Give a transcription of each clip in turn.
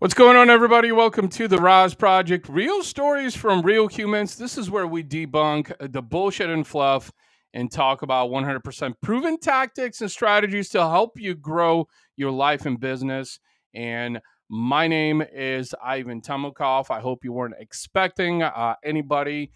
What's going on, everybody? Welcome to the RAS Project, real stories from real humans. This is where we debunk the bullshit and fluff and talk about 100% proven tactics and strategies to help you grow your life and business. And my name is Ivan Temelkov. I hope you weren't expecting anybody.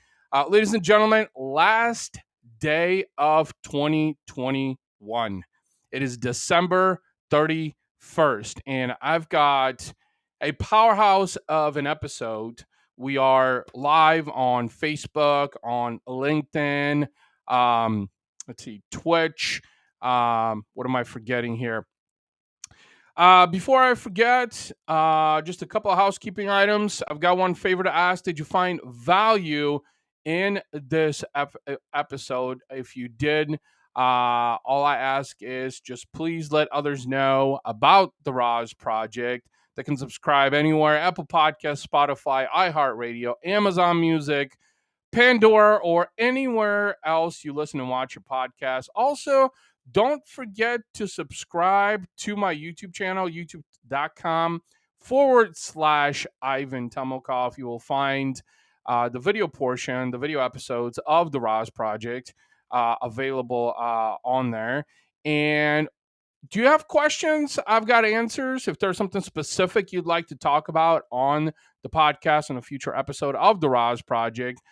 Ladies and gentlemen, last day of 2021. It is December 31st, and I've got a powerhouse of an episode. We are live on Facebook, on LinkedIn, let's see, Twitch. What am I forgetting here? Before I forget, just a couple of housekeeping items. I've got one favor to ask. Did you find value in this episode? If you did, all I ask is just please let others know about the RAS Project. They can subscribe anywhere: Apple Podcasts, Spotify, iHeartRadio, Amazon Music, Pandora, or anywhere else you listen and watch your podcast. Also, don't forget to subscribe to my YouTube channel, youtube.com/Ivan Temelkov. You will find the video portion, the video episodes of the RAS Project available on there. And do you have questions? I've got answers. If there's something specific you'd like to talk about on the podcast in a future episode of the RAS Project,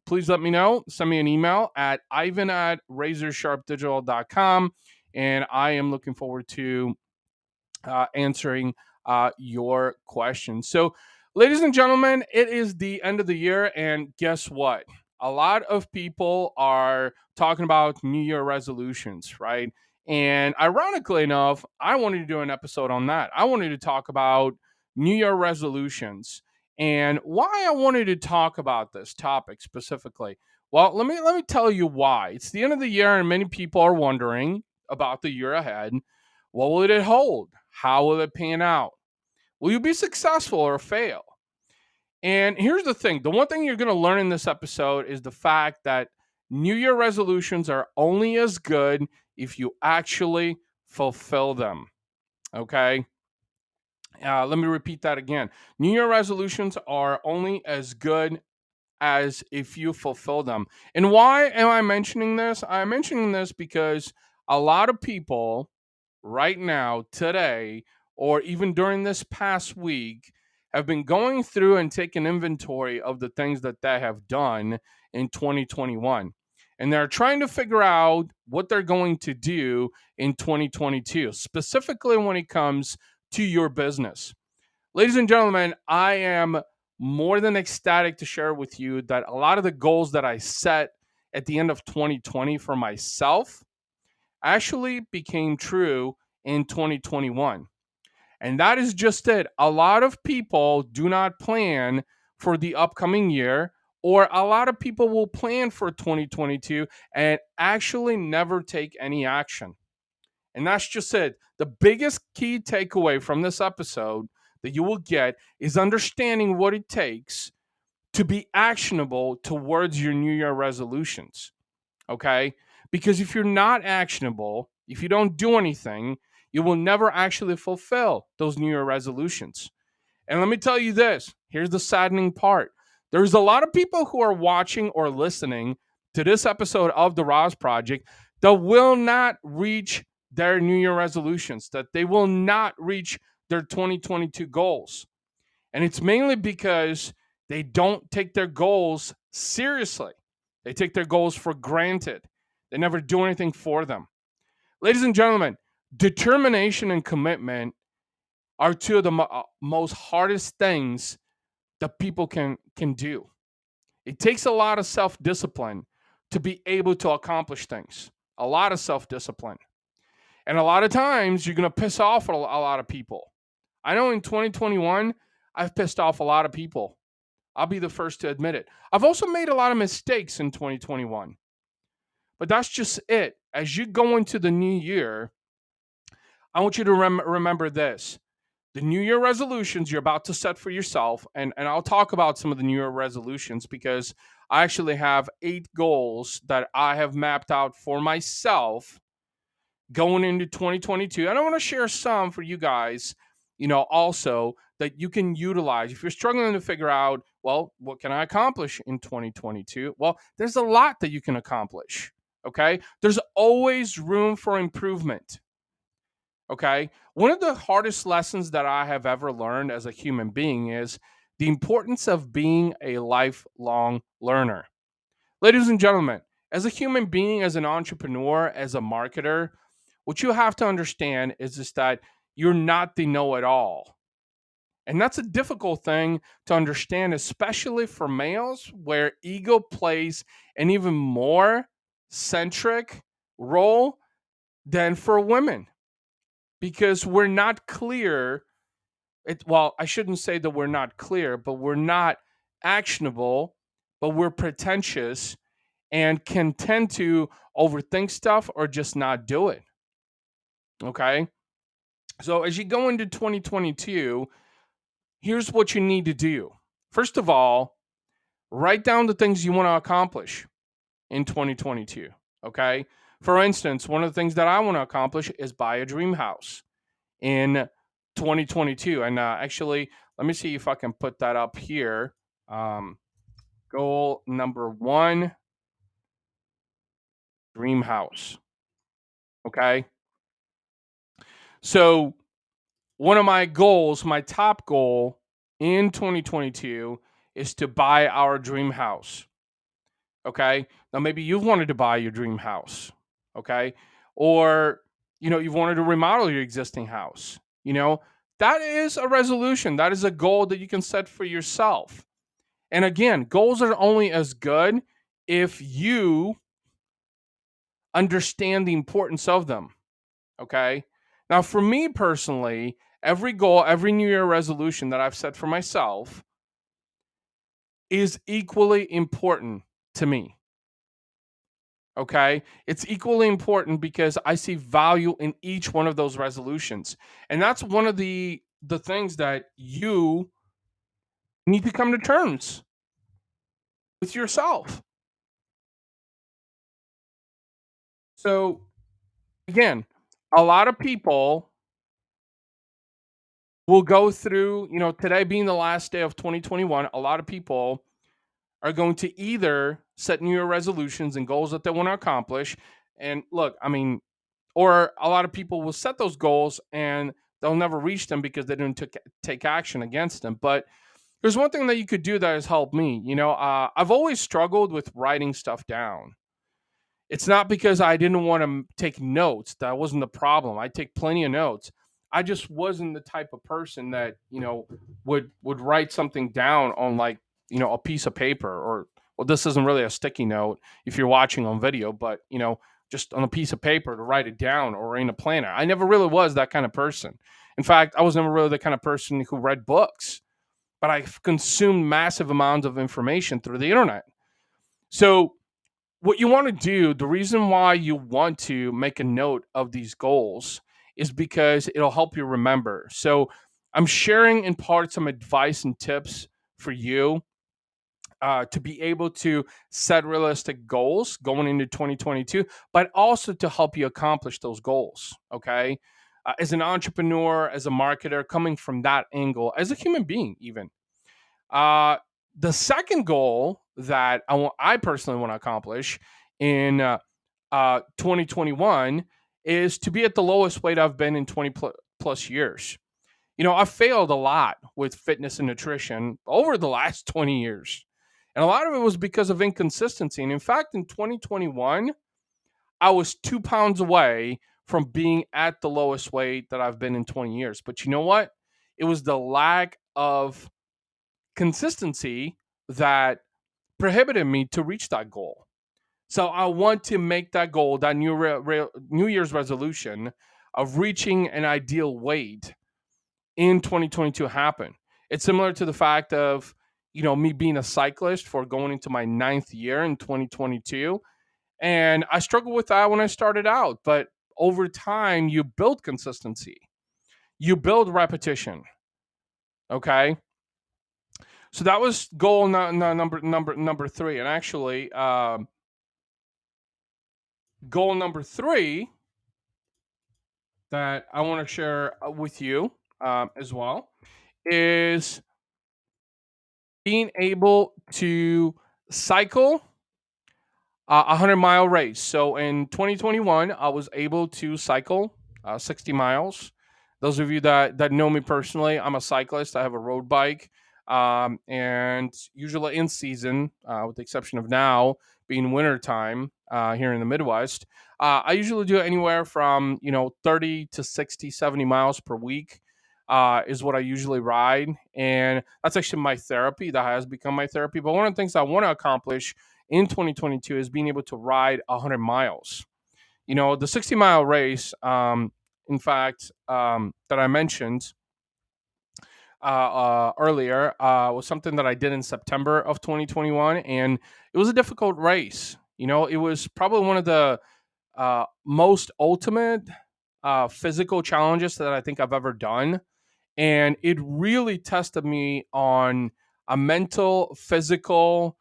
please let me know. Send me an email at ivan@razorsharpdigital.com, and I am looking forward to answering your questions. So, ladies and gentlemen, it is the end of the year, and guess what? A lot of people are talking about New Year resolutions, right? And ironically enough, I wanted to do an episode on that. I wanted to talk about New Year resolutions and why I wanted to talk about this topic specifically. Well, let me tell you why. It's the end of the year, and many people are wondering about the year ahead. What will it hold? How will it pan out? Will you be successful or fail? And here's the thing: the one thing you're going to learn in this episode is the fact that New Year resolutions are only as good if you actually fulfill them. Okay? Let me repeat that again. New Year resolutions are only as good as if you fulfill them. And why am I mentioning this? I'm mentioning this because a lot of people right now, today, or even during this past week, have been going through and taking inventory of the things that they have done in 2021. And they're trying to figure out what they're going to do in 2022, specifically when it comes to your business. Ladies and gentlemen, I am more than ecstatic to share with you that a lot of the goals that I set at the end of 2020 for myself actually became true in 2021. And that is just it. A lot of people do not plan for the upcoming year, or a lot of people will plan for 2022 and actually never take any action. And that's just it. The biggest key takeaway from this episode that you will get is understanding what it takes to be actionable towards your New Year resolutions. Okay? Because if you're not actionable, if you don't do anything, you will never actually fulfill those New Year resolutions. And let me tell you this: here's the saddening part. There's a lot of people who are watching or listening to this episode of the RAS Project that will not reach their New Year resolutions, that they will not reach their 2022 goals. And it's mainly because they don't take their goals seriously. They take their goals for granted. They never do anything for them. Ladies and gentlemen, determination and commitment are two of the most hardest things that people can do. It takes a lot of self-discipline to be able to accomplish things. A lot of self-discipline. And a lot of times you're going to piss off a lot of people. I know in 2021, I've pissed off a lot of people. I'll be the first to admit it. I've also made a lot of mistakes in 2021. But that's just it. As you go into the new year, I want you to remember this. The New Year resolutions you're about to set for yourself, and I'll talk about some of the New Year resolutions because I actually have 8 goals that I have mapped out for myself going into 2022. And I want to share some for you guys, also that you can utilize. If you're struggling to figure out, well, what can I accomplish in 2022? Well, there's a lot that you can accomplish. Okay. There's always room for improvement. Okay. One of the hardest lessons that I have ever learned as a human being is the importance of being a lifelong learner. Ladies and gentlemen, as a human being, as an entrepreneur, as a marketer, what you have to understand is just that you're not the know it all. And that's a difficult thing to understand, especially for males, where ego plays an even more centric role than for women because we're not clear. Well, I shouldn't say that we're not clear, but we're not actionable, but we're pretentious and can tend to overthink stuff or just not do it. Okay. So as you go into 2022, here's what you need to do. First of all, write down the things you want to accomplish in 2022. Okay. For instance, one of the things that I want to accomplish is buy a dream house in 2022. And actually, let me see if I can put that up here. Um, Goal number one, dream house. Okay. So, one of my goals, my top goal in 2022 is to buy our dream house. Okay. Now, maybe you've wanted to buy your dream house. Okay. Or, you've wanted to remodel your existing house. That is a resolution. That is a goal that you can set for yourself. And again, goals are only as good if you understand the importance of them. Okay. Now, for me personally, every goal, every New Year resolution that I've set for myself is equally important to me. Okay. It's equally important because I see value in each one of those resolutions. And that's one of the things that you need to come to terms with yourself. So, again, a lot of people will go through, today being the last day of 2021, a lot of people are going to either set New Year resolutions and goals that they want to accomplish. And look, I mean, or a lot of people will set those goals and they'll never reach them because they didn't take action against them. But there's one thing that you could do that has helped me. I've always struggled with writing stuff down. It's not because I didn't want to take notes. That wasn't the problem. I take plenty of notes. I just wasn't the type of person that, would write something down on like, a piece of paper or well, this isn't really a sticky note if you're watching on video, but just on a piece of paper to write it down or in a planner. I never really was that kind of person. In fact, I was never really the kind of person who read books, but I've consumed massive amounts of information through the internet. So what you want to do, the reason why you want to make a note of these goals is because it'll help you remember. So I'm sharing in part some advice and tips for you to be able to set realistic goals going into 2022, but also to help you accomplish those goals. Okay. As an entrepreneur, as a marketer, coming from that angle, as a human being, even. Uh, the second goal that I personally want to accomplish in 2021 is to be at the lowest weight I've been in 20 plus years. I've failed a lot with fitness and nutrition over the last 20 years. And a lot of it was because of inconsistency. And in fact, in 2021, I was 2 pounds away from being at the lowest weight that I've been in 20 years. But you know what? It was the lack of consistency that prohibited me to reach that goal. So I want to make that goal, that New Year's resolution of reaching an ideal weight in 2022 happen. It's similar to the fact of, me being a cyclist for going into my ninth year in 2022. And I struggled with that when I started out. But over time, you build consistency, you build repetition. Okay. So that was goal number three. And actually, goal number three that I want to share with you as well is being able to cycle a 100-mile race. So in 2021, I was able to cycle 60 miles. Those of you that know me personally, I'm a cyclist. I have a road bike, and usually in season, with the exception of now being winter time here in the Midwest, I usually do anywhere from 30 to 60, 70 miles per week. Is what I usually ride, and that's actually my therapy. That has become my therapy. But one of the things I want to accomplish in 2022 is being able to ride 100 miles. The 60-mile race, in fact, that I mentioned earlier, was something that I did in September of 2021, and it was a difficult race. It was probably one of the most ultimate physical challenges that I think I've ever done. And it really tested me on a mental, physical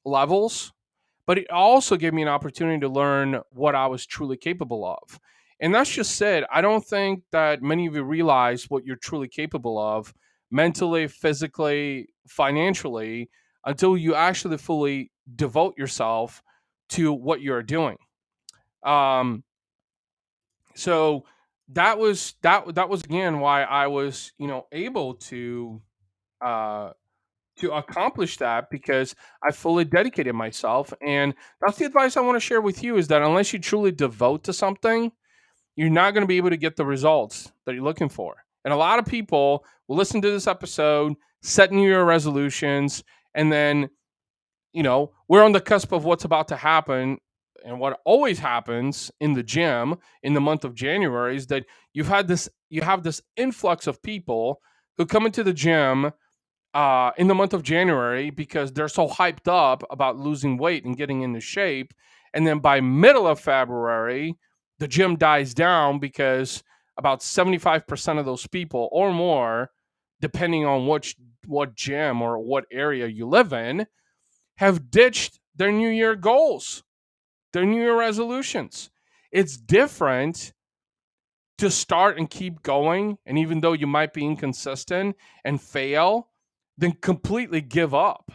levels, but it also gave me an opportunity to learn what I was truly capable of. And that's just it. I don't think that many of you realize what you're truly capable of mentally, physically, financially until you actually fully devote yourself to what you're doing. Um, so that was again why I was able uh, to accomplish that because I fully dedicated myself. And that's the advice I want to share with you is that unless you truly devote to something, you're not going to be able to get the results that you're looking for. And a lot of people will listen to this episode, set New Year resolutions, and then, we're on the cusp of what's about to happen. And what always happens in the gym in the month of January is that you have this influx of people who come into the gym in the month of January because they're so hyped up about losing weight and getting into shape. And then by middle of February, the gym dies down because about 75% of those people or more, depending on what gym or what area you live in, have ditched their New Year goals, their New Year resolutions. It's different to start and keep going. And even though you might be inconsistent and fail, then completely give up.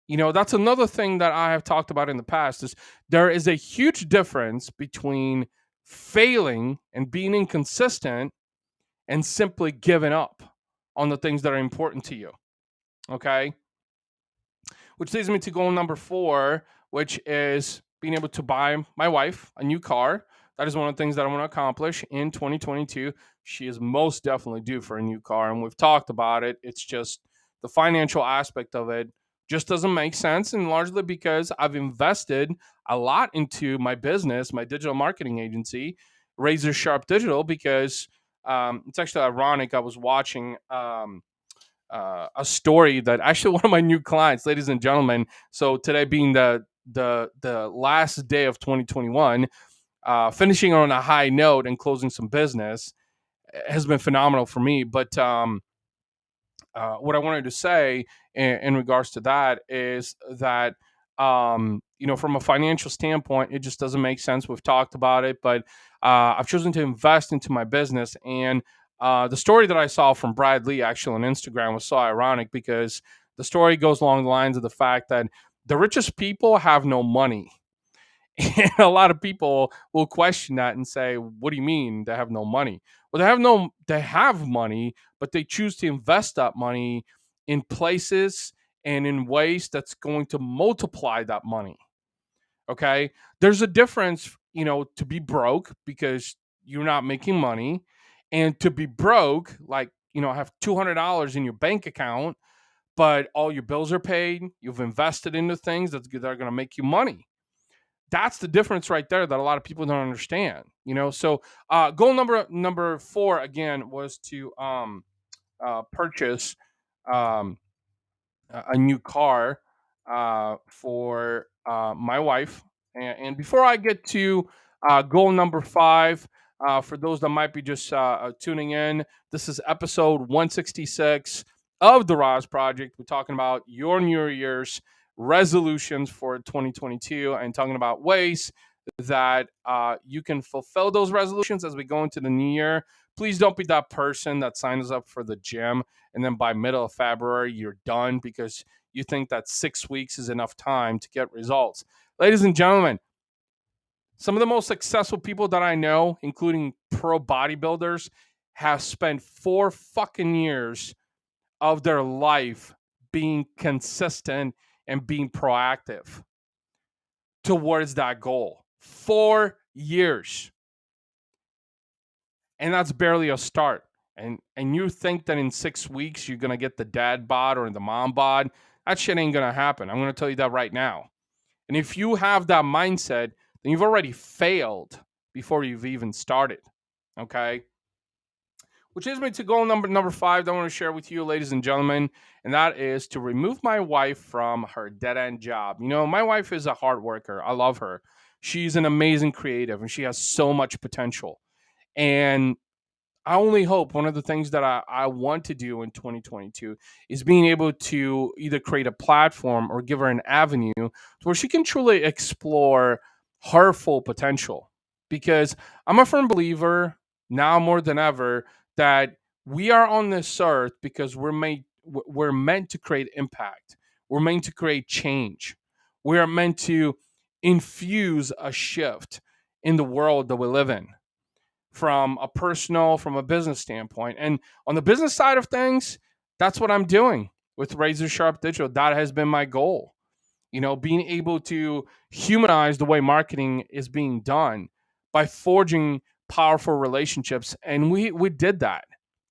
That's another thing that I have talked about in the past is there is a huge difference between failing and being inconsistent and simply giving up on the things that are important to you. Okay. Which leads me to goal number 4, which is being able to buy my wife a new car. That is one of the things that I want to accomplish in 2022. She is most definitely due for a new car, and we've talked about it. It's just the financial aspect of it just doesn't make sense, and largely because I've invested a lot into my business, my digital marketing agency, Razor Sharp Digital, because it's actually ironic. I was watching a story that actually one of my new clients, ladies and gentlemen. So today being the last day of 2021, finishing on a high note and closing some business has been phenomenal for me. But what I wanted to say in regards to that is that from a financial standpoint, it just doesn't make sense. We've talked about it, but I've chosen to invest into my business. And the story that I saw from Brad Lee actually on Instagram was so ironic because the story goes along the lines of the fact that the richest people have no money. And a lot of people will question that and say, "What do you mean they have no money?" Well, they have money, but they choose to invest that money in places and in ways that's going to multiply that money. Okay? There's a difference, to be broke because you're not making money and to be broke like, have $200 in your bank account, but all your bills are paid, you've invested into things that are going to make you money. That's the difference right there that a lot of people don't understand. So goal number 4 again was to purchase um, a new car for my wife. And before I get to goal number 5, for those that might be just tuning in, this is episode 166 of the RAS Project. We're talking about your New Year's resolutions for 2022 and talking about ways that you can fulfill those resolutions as we go into the new year, Please don't be that person that signs up for the gym and then by middle of February you're done because you think that 6 weeks is enough time to get results. Ladies and gentlemen, some of the most successful people that I know, including pro bodybuilders, have spent 4 fucking years of their life being consistent and being proactive towards that goal. 4 years. And that's barely a start. And you think that in 6 weeks you're gonna get the dad bod or the mom bod. That shit ain't gonna happen. I'm gonna tell you that right now. And if you have that mindset, then you've already failed before you've even started. Okay. Which is me to goal number five that I want to share with you, ladies and gentlemen, and that is to remove my wife from her dead end job. You know, my wife is a hard worker. I love her. She's an amazing creative and she has so much potential. And I only hope one of the things that I want to do in 2022 is being able to either create a platform or give her an avenue where she can truly explore her full potential. Because I'm a firm believer now more than ever that we are on this earth because we're meant to create impact. We're meant to create change. We are meant to infuse a shift in the world that we live in from a personal, from a business standpoint. And on the business side of things, that's what I'm doing with Razor Sharp Digital. That has been my goal. You know, being able to humanize the way marketing is being done by forging powerful relationships. And we did that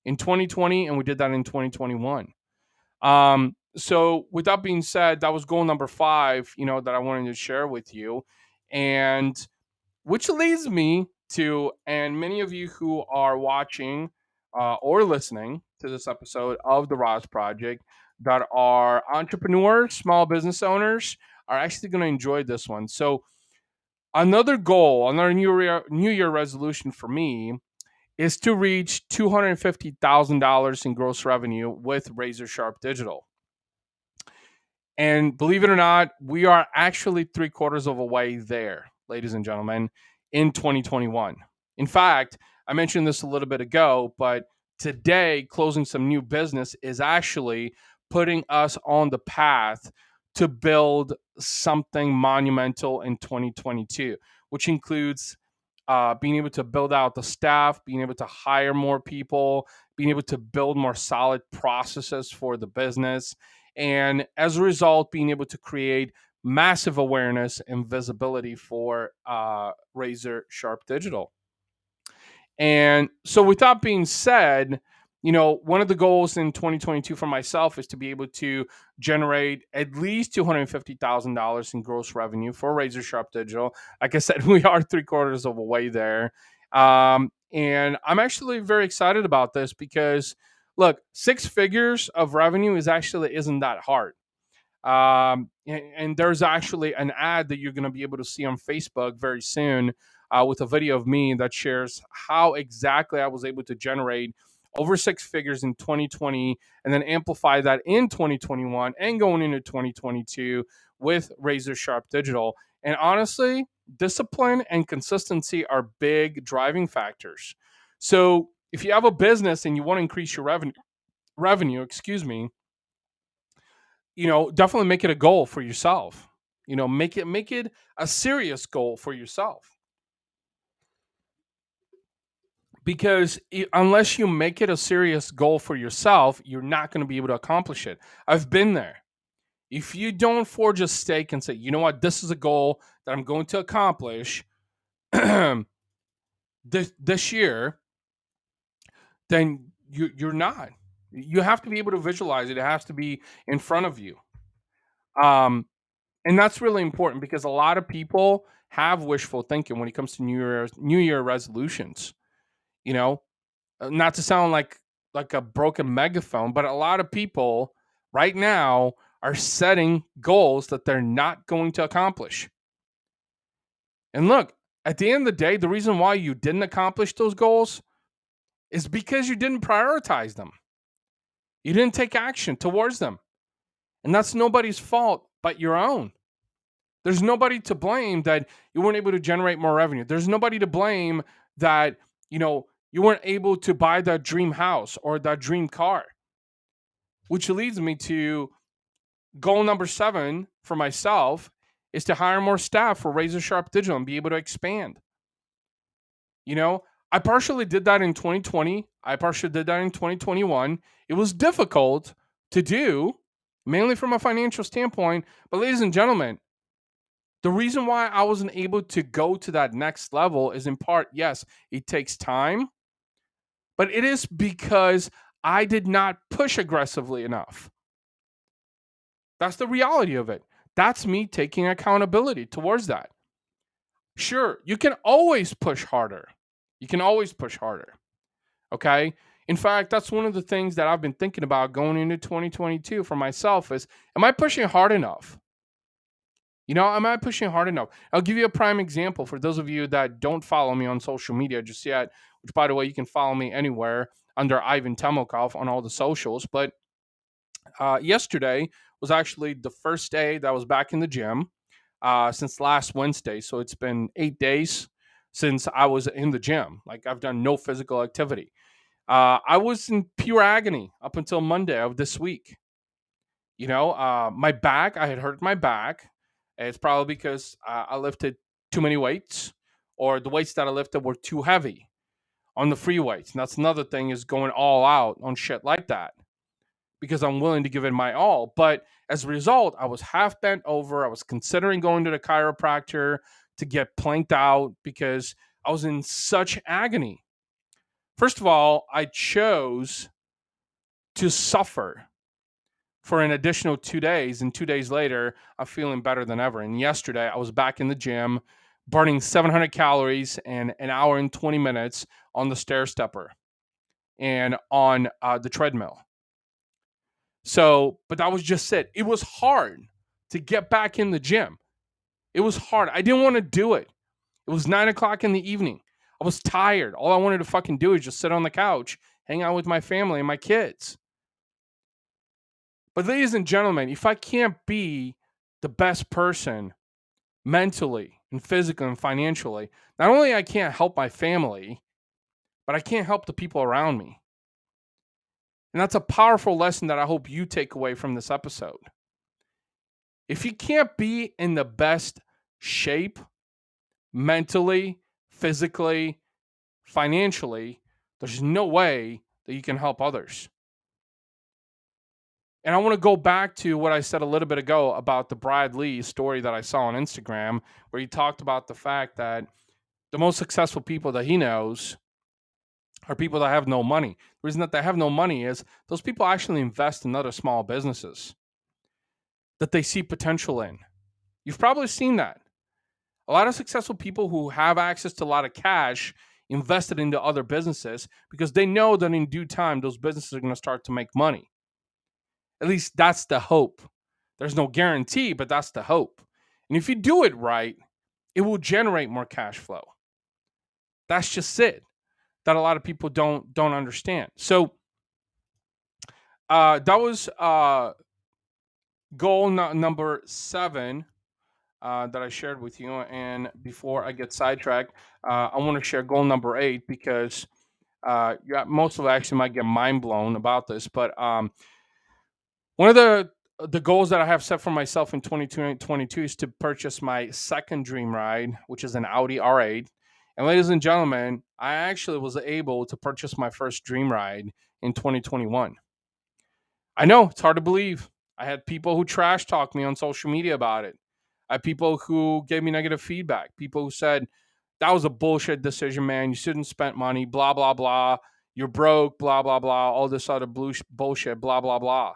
in 2020 and we did that in 2021. So with that being said, that was goal number five, you know, that I wanted to share with you. And which leads me to, and many of you who are watching or listening to this episode of the RAS Project that are entrepreneurs, small business owners, are actually going to enjoy this one. So, another goal, another New Year resolution for me is to reach $250,000 in gross revenue with Razor Sharp Digital. And believe it or not, we are actually 3/4 of a way there, ladies and gentlemen, in 2021. In fact, I mentioned this a little bit ago, but today, closing some new business is actually putting us on the path to build something monumental in 2022, which includes being able to build out the staff, being able to hire more people, being able to build more solid processes for the business, and as a result, being able to create massive awareness and visibility for Razor Sharp Digital. And so, with that being said, you know, one of the goals in 2022 for myself is to be able to generate at least $250,000 in gross revenue for Razor Sharp Digital. Like I said, we are 3/4 of a way there. And I'm actually very excited about this because, look, 6 figures of revenue isn't that hard. And there's actually an ad that you're going to be able to see on Facebook very soon with a video of me that shares how exactly I was able to generate over 6 figures in 2020 and then amplify that in 2021 and going into 2022 with Razor Sharp Digital. And honestly, discipline and consistency are big driving factors. So if you have a business and you want to increase your revenue, excuse me, you know, definitely make it a goal for yourself. You know, make it a serious goal for yourself. Because unless you make it a serious goal for yourself, you're not going to be able to accomplish it. I've been there. If you don't forge a stake and say, you know what, this is a goal that I'm going to accomplish this year, then you're not. You have to be able to visualize it. It has to be in front of you. Um, And that's really important because a lot of people have wishful thinking when it comes to New Year resolutions. You know, not to sound like a broken megaphone, but a lot of people right now are setting goals that they're not going to accomplish. And look, at the end of the day, the reason why you didn't accomplish those goals is because you didn't prioritize them. You didn't take action towards them. And that's nobody's fault but your own. There's nobody to blame that you weren't able to generate more revenue. There's nobody to blame that, you know, You weren't able to buy that dream house or that dream car, which leads me to goal number 7 for myself is to hire more staff for Razor Sharp Digital and be able to expand. You know, I partially did that in 2020. I partially did that in 2021. It was difficult to do, mainly from a financial standpoint. But, ladies and gentlemen, the reason why I wasn't able to go to that next level is in part, yes, it takes time, but it is because I did not push aggressively enough. That's the reality of it. That's me taking accountability towards that. Sure, you can always push harder. You can always push harder. Okay. In fact, that's one of the things that I've been thinking about going into 2022 for myself is, am I pushing hard enough? Am I pushing hard enough? I'll give you a prime example for those of you that don't follow me on social media just yet, which, by the way, you can follow me anywhere under Ivan Temelkov on all the socials. But yesterday was actually the first day that I was back in the gym since last Wednesday. So it's been 8 days since I was in the gym. Like, I've done no physical activity. I was in pure agony up until Monday of this week. My back, I had hurt my back. It's probably because I lifted too many weights, or the weights that I lifted were too heavy on the free weights. And that's another thing, is going all out on shit like that because I'm willing to give it my all. But as a result, I was half bent over. I was considering going to the chiropractor to get planked out because I was in such agony. First of all, I chose to suffer for an additional 2 days, and 2 days later, I'm feeling better than ever. And yesterday, I was back in the gym, burning 700 calories in an hour and 20 minutes on the stair stepper and on the treadmill. So, but that was just it. It was hard to get back in the gym. It was hard. I didn't want to do it. It was 9 o'clock in the evening. I was tired. All I wanted to fucking do is just sit on the couch, hang out with my family and my kids. But, ladies and gentlemen, if I can't be the best person mentally and physically and financially, not only I can't help my family, but I can't help the people around me. And that's a powerful lesson that I hope you take away from this episode. If you can't be in the best shape mentally, physically, financially, there's no way that you can help others. And I want to go back to what I said a little bit ago about the Brad Lee story that I saw on Instagram, where he talked about the fact that the most successful people that he knows are people that have no money. The reason that they have no money is those people actually invest in other small businesses that they see potential in. You've probably seen that. A lot of successful people who have access to a lot of cash invested into other businesses because they know that in due time, those businesses are going to start to make money. At least that's the hope. There's no guarantee, but that's the hope. And if you do it right, it will generate more cash flow. That's just it that a lot of people don't understand. So that was goal number 7 that I shared with you. And before I get sidetracked, I want to share goal number 8 because most of it actually might get mind blown about this. But one of the goals that I have set for myself in 2022 is to purchase my second dream ride, which is an Audi R8. And, ladies and gentlemen, I actually was able to purchase my first dream ride in 2021. I know it's hard to believe. I had people who trash talked me on social media about it. I had people who gave me negative feedback. People who said, that was a bullshit decision, man. You shouldn't spend money, blah, blah, blah. You're broke, blah, blah, blah. All this other bullshit, blah, blah, blah.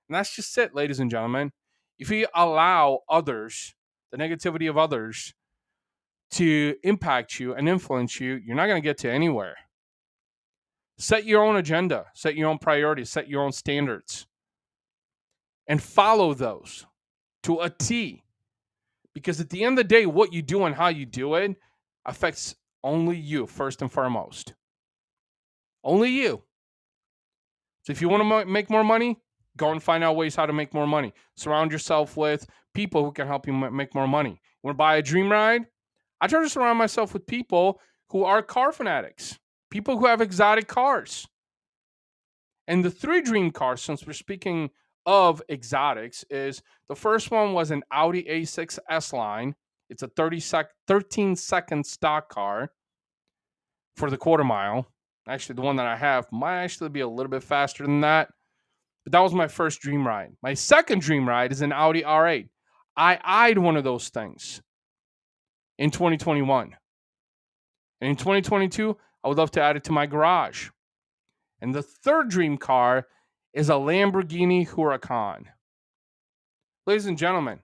And that's just it, ladies and gentlemen. If you allow others, the negativity of others, to impact you and influence you, you're not going to get to anywhere. Set your own agenda, set your own priorities, set your own standards, and follow those to a T. Because at the end of the day, what you do and how you do it affects only you first and foremost. Only you. So if you want to make more money, go and find out ways how to make more money. Surround yourself with people who can help you make more money. You want to buy a dream ride? I try to surround myself with people who are car fanatics, people who have exotic cars. And the three dream cars, since we're speaking of exotics, is the first one was an Audi A6 S line. It's a 13-second stock car for the quarter mile. Actually, the one that I have might actually be a little bit faster than that. But that was my first dream ride. My second dream ride is an Audi R8. I eyed one of those things in 2021. And in 2022, I would love to add it to my garage. And the third dream car is a Lamborghini Huracan. Ladies and gentlemen,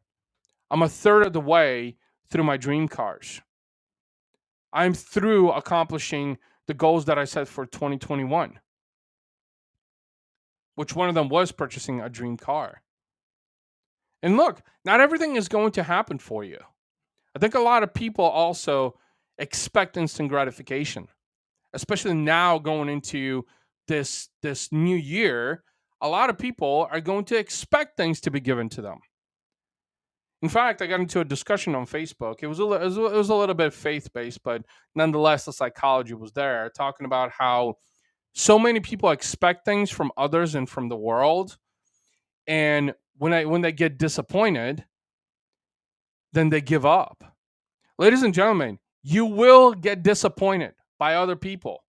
I'm a third of the way through my dream cars. I'm through accomplishing the goals that I set for 2021, which one of them was purchasing a dream car. And look, not everything is going to happen for you. I think a lot of people also expect instant gratification, especially now going into this new year. A lot of people are going to expect things to be given to them. In fact, I got into a discussion on Facebook. It was a little bit faith-based, but nonetheless, the psychology was there, talking about how so many people expect things from others and from the world, and when they get disappointed, then they give up. Ladies and gentlemen, you will get disappointed by other people.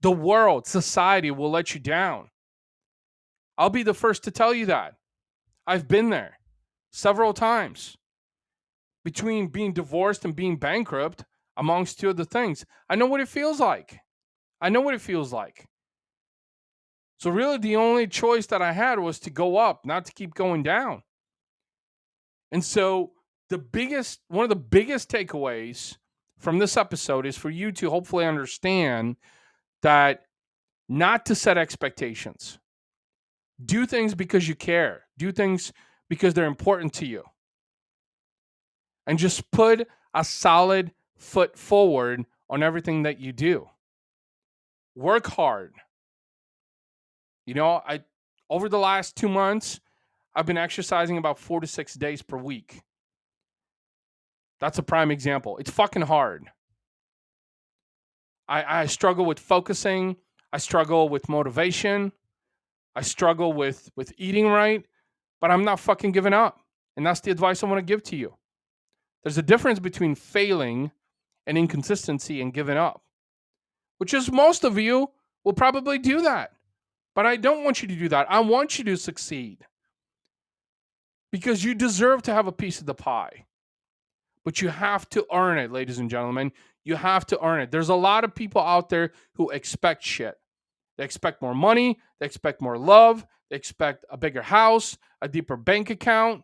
The world, society will let you down. I'll be the first to tell you that. I've been there several times. Between being divorced and being bankrupt, amongst two other things, I know what it feels like. So really the only choice that I had was to go up, not to keep going down. And so one of the biggest takeaways from this episode is for you to hopefully understand that not to set expectations. Do things because you care. Do things because they're important to you. And just put a solid foot forward on everything that you do. Work hard. Over the last 2 months, I've been exercising about 4 to 6 days per week. That's a prime example. It's fucking hard. I struggle with focusing. I struggle with motivation. I struggle with eating right, but I'm not fucking giving up. And that's the advice I want to give to you. There's a difference between failing and inconsistency and giving up, which is most of you will probably do that. But I don't want you to do that. I want you to succeed because you deserve to have a piece of the pie. But you have to earn it, ladies and gentlemen. You have to earn it. There's a lot of people out there who expect shit. They expect more money. They expect more love. They expect a bigger house, a deeper bank account.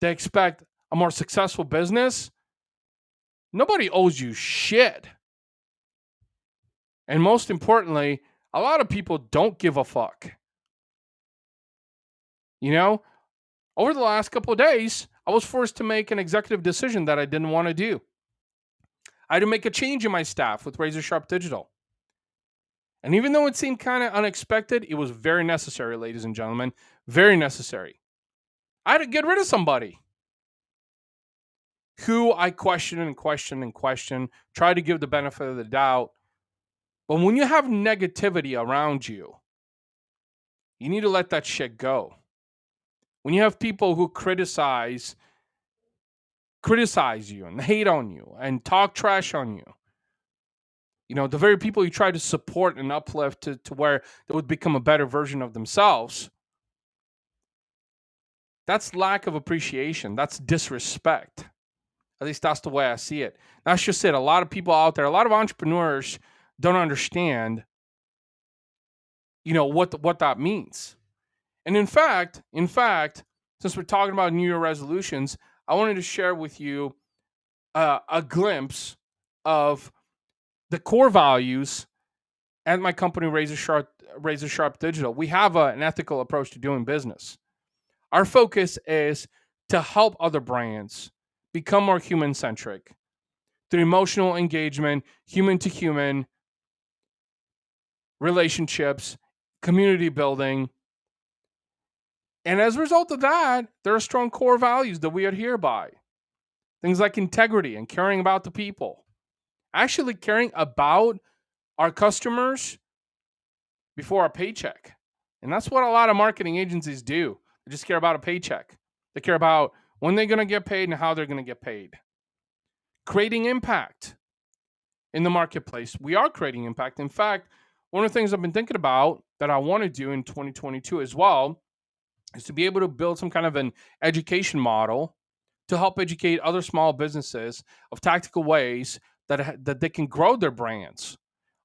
They expect a more successful business. Nobody owes you shit. And most importantly, a lot of people don't give a fuck. Over the last couple of days, I was forced to make an executive decision that I didn't want to do. I had to make a change in my staff with Razor Sharp Digital. And even though it seemed kind of unexpected, it was very necessary, ladies and gentlemen. Very necessary. I had to get rid of somebody who I questioned and questioned and questioned, tried to give the benefit of the doubt. But when you have negativity around you, you need to let that shit go. When you have people who criticize you and hate on you and talk trash on you, the very people you try to support and uplift to where they would become a better version of themselves, that's lack of appreciation. That's disrespect. At least that's the way I see it. That's just it. A lot of people out there, a lot of entrepreneurs don't understand, what that means. And in fact, since we're talking about New Year resolutions, I wanted to share with you a glimpse of the core values at my company, Razor Sharp Digital. We have an ethical approach to doing business. Our focus is to help other brands become more human-centric through emotional engagement, human-to-human relationships, community building. And as a result of that, there are strong core values that we adhere by. Things like integrity and caring about the people. Actually caring about our customers before a paycheck. And that's what a lot of marketing agencies do. They just care about a paycheck. They care about when they're going to get paid and how they're going to get paid. Creating impact in the marketplace. We are creating impact. In fact, one of the things I've been thinking about that I want to do in 2022 as well is to be able to build some kind of an education model to help educate other small businesses of tactical ways that they can grow their brands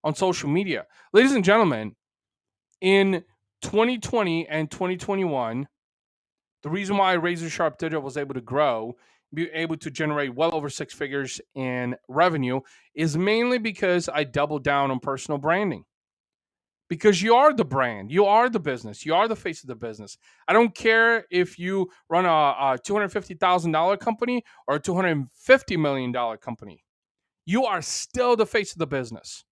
on social media. Ladies and gentlemen, in 2020 and 2021, the reason why Razor Sharp Digital was able to grow, be able to generate well over six figures in revenue, is mainly because I doubled down on personal branding. Because you are the brand, you are the business, you are the face of the business. I don't care if you run a $250,000 company or a $250 million company. You are still the face of the business.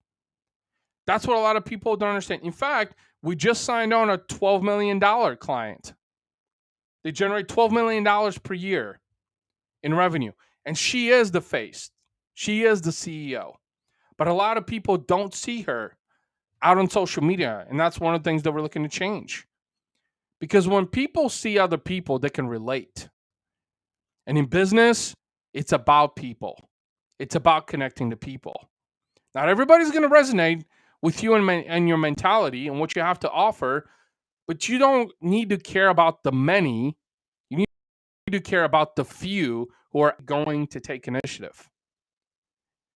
That's what a lot of people don't understand. In fact, we just signed on a $12 million client. They generate $12 million per year in revenue. And she is the face. She is the CEO. But a lot of people don't see her out on social media. And that's one of the things that we're looking to change. Because when people see other people, they can relate. And in business, it's about people. It's about connecting to people. Not everybody's going to resonate with you and your mentality and what you have to offer, but you don't need to care about the many. You need to care about the few who are going to take initiative.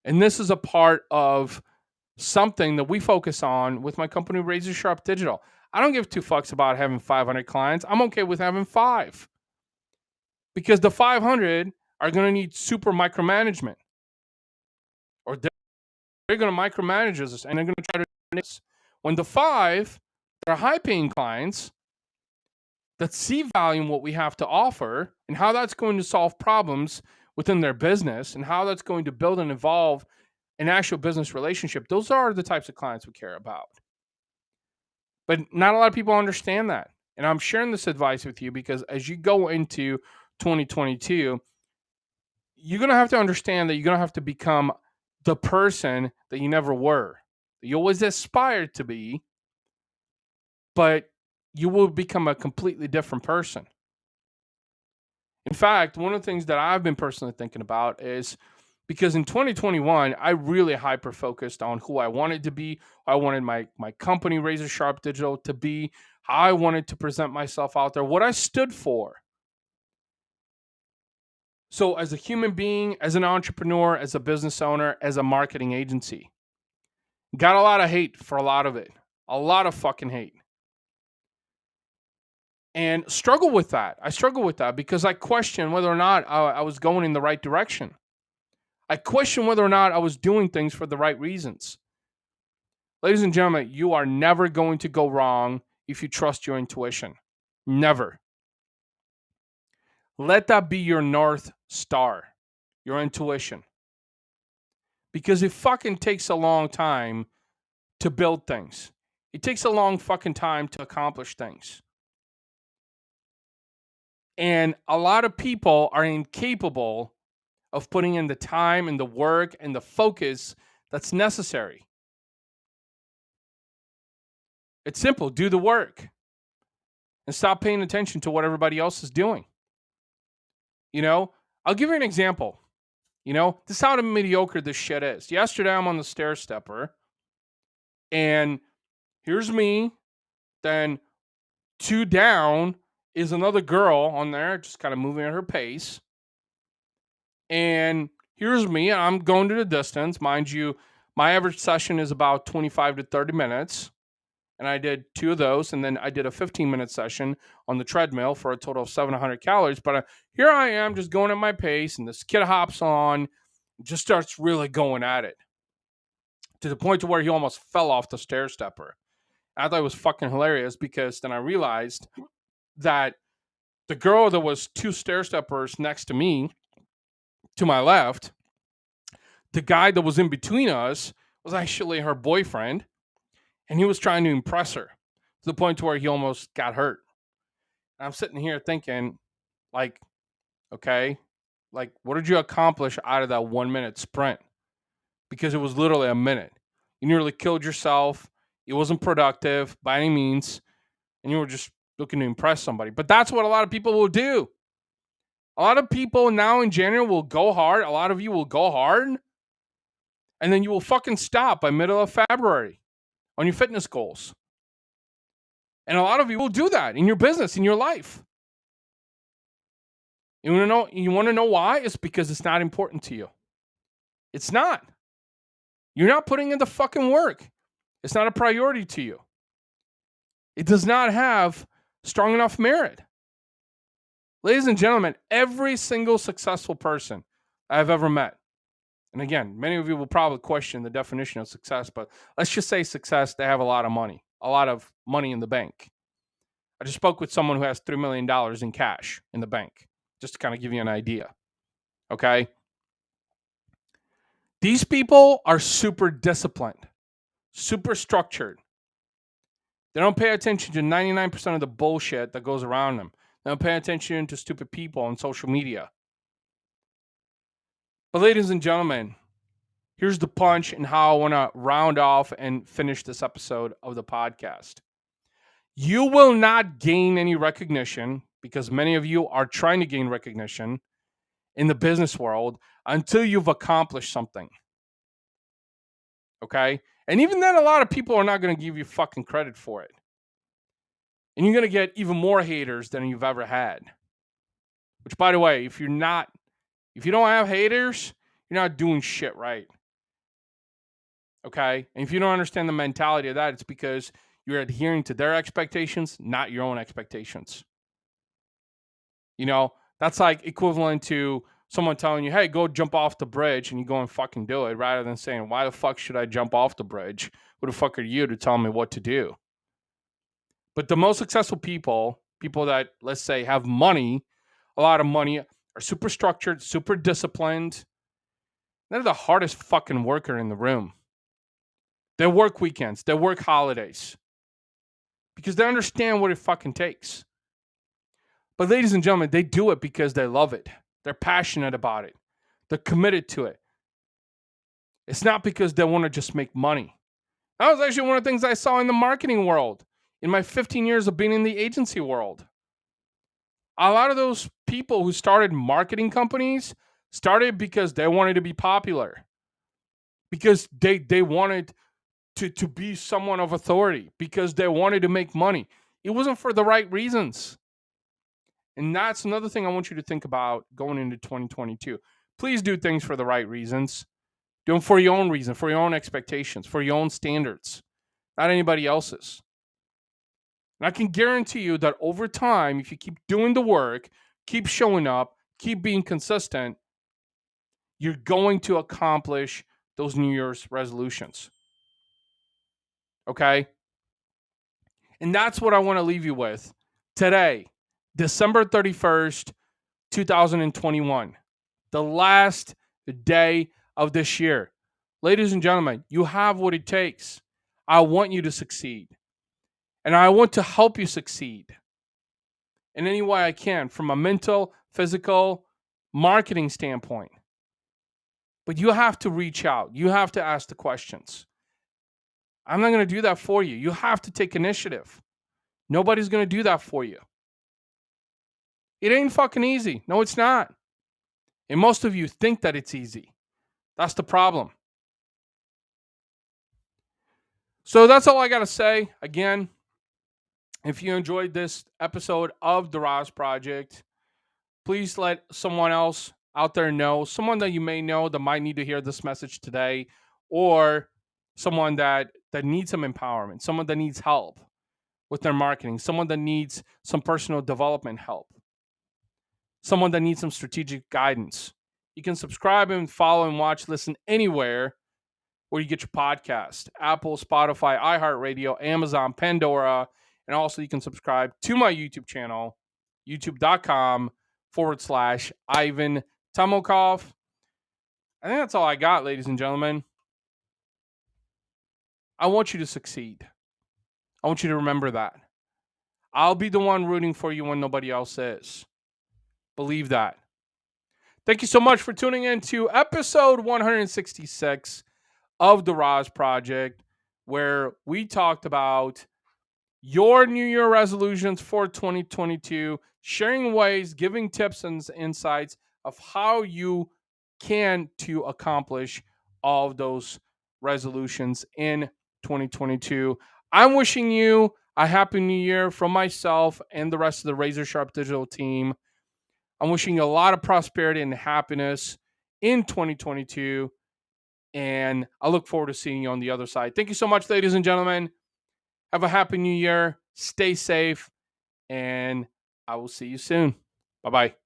And this is a part of something that we focus on with my company, Razor Sharp Digital. I don't give two fucks about having 500 clients. I'm okay with having 5 because the 500 are going to need super micromanagement, or they're going to micromanage us and they're going to try to do this. When the 5 that are high paying clients that see value in what we have to offer and how that's going to solve problems within their business and how that's going to build and evolve an actual business relationship, those are the types of clients we care about. But not a lot of people understand that. And I'm sharing this advice with you because as you go into 2022, you're going to have to understand that you're going to have to become the person that you never were, that you always aspired to be, but you will become a completely different person. In fact, one of the things that I've been personally thinking about is because in 2021, I really hyper focused on who I wanted to be. I wanted my company, Razor Sharp Digital, to be, how I wanted to present myself out there, what I stood for. So, as a human being, as an entrepreneur, as a business owner, as a marketing agency, got a lot of hate for a lot of it, a lot of fucking hate. And struggle with that. I struggle with that because I question whether or not I was going in the right direction. I question whether or not I was doing things for the right reasons. Ladies and gentlemen, you are never going to go wrong if you trust your intuition. Never. Let that be your North Star, your intuition. Because it fucking takes a long time to build things. It takes a long fucking time to accomplish things. And a lot of people are incapable of putting in the time and the work and the focus that's necessary. It's simple. Do the work and stop paying attention to what everybody else is doing. You know, I'll give you an example. You know, this is how mediocre this shit is. Yesterday, I'm on the stair stepper, and here's me. Then 2 down is another girl on there, just kind of moving at her pace. And here's me. I'm going to the distance. Mind you, my average session is about 25 to 30 minutes. And I did 2 of those. And then I did a 15-minute session on the treadmill for a total of 700 calories. But here I am just going at my pace. And this kid hops on, just starts really going at it to the point to where he almost fell off the stair stepper. I thought it was fucking hilarious because then I realized that the girl that was 2 stair steppers next to me, to my left, the guy that was in between us was actually her boyfriend, and he was trying to impress her to the point to where he almost got hurt. And I'm sitting here thinking, like, okay, like, what did you accomplish out of that 1 minute sprint? Because it was literally a minute. You nearly killed yourself. It wasn't productive by any means. And you were just looking to impress somebody. But that's what a lot of people will do. A lot of people now in January will go hard. A lot of you will go hard. And then you will fucking stop by middle of February on your fitness goals. And a lot of you will do that in your business, in your life. You want to know why? It's because it's not important to you. It's not. You're not putting in the fucking work. It's not a priority to you. It does not have strong enough merit. Ladies and gentlemen, every single successful person I've ever met, and again, many of you will probably question the definition of success, but let's just say success, they have a lot of money in the bank. I just spoke with someone who has $3 million in cash in the bank, just to kind of give you an idea. Okay? These people are super disciplined, super structured. They don't pay attention to 99% of the bullshit that goes around them. They don't pay attention to stupid people on social media. But ladies and gentlemen, here's the punch and how I want to round off and finish this episode of the podcast. You will not gain any recognition, because many of you are trying to gain recognition in the business world, until you've accomplished something. Okay? And even then, a lot of people are not going to give you fucking credit for it. And you're going to get even more haters than you've ever had. Which, by the way, if you don't have haters, you're not doing shit right. Okay? And if you don't understand the mentality of that, it's because you're adhering to their expectations, not your own expectations. You know, that's like equivalent to someone telling you, hey, go jump off the bridge, and you go and fucking do it, rather than saying, why the fuck should I jump off the bridge? Who the fuck are you to tell me what to do? But the most successful people that, let's say, have money, a lot of money, are super structured, super disciplined. They're the hardest fucking worker in the room. They work weekends. They work holidays. Because they understand what it fucking takes. But ladies and gentlemen, they do it because they love it. They're passionate about it. They're committed to it. It's not because they want to just make money. That was actually one of the things I saw in the marketing world in my 15 years of being in the agency world. A lot of those people who started marketing companies started because they wanted to be popular. Because they wanted to be someone of authority. Because they wanted to make money. It wasn't for the right reasons. And that's another thing I want you to think about going into 2022. Please do things for the right reasons. Do them for your own reason, for your own expectations, for your own standards, not anybody else's. And I can guarantee you that over time, if you keep doing the work, keep showing up, keep being consistent, you're going to accomplish those New Year's resolutions. Okay? And that's what I want to leave you with today, December 31st, 2021, the last day of this year. Ladies and gentlemen, you have what it takes. I want you to succeed. And I want to help you succeed in any way I can, from a mental, physical, marketing standpoint. But you have to reach out. You have to ask the questions. I'm not going to do that for you. You have to take initiative. Nobody's going to do that for you. It ain't fucking easy. No, it's not. And most of you think that it's easy. That's the problem. So that's all I got to say. Again, if you enjoyed this episode of the RAS Project, please let someone else out there know, someone that you may know that might need to hear this message today, or someone that needs some empowerment, someone that needs help with their marketing, someone that needs some personal development help, someone that needs some strategic guidance. You can subscribe and follow and watch, listen anywhere where you get your podcast: Apple, Spotify, iHeartRadio, Amazon, Pandora, and also you can subscribe to my YouTube channel, youtube.com/Ivan Temelkov. I think that's all I got, ladies and gentlemen. I want you to succeed. I want you to remember that. I'll be the one rooting for you when nobody else is. Believe that. Thank you so much for tuning in to episode 166 of the RAS Project, where we talked about your New Year resolutions for 2022, sharing ways, giving tips and insights of how you can to accomplish all of those resolutions in 2022. I'm wishing you a happy new year from myself and the rest of the Razor Sharp Digital team. I'm wishing you a lot of prosperity and happiness in 2022. And I look forward to seeing you on the other side. Thank you so much, ladies and gentlemen. Have a happy new year. Stay safe. And I will see you soon. Bye bye.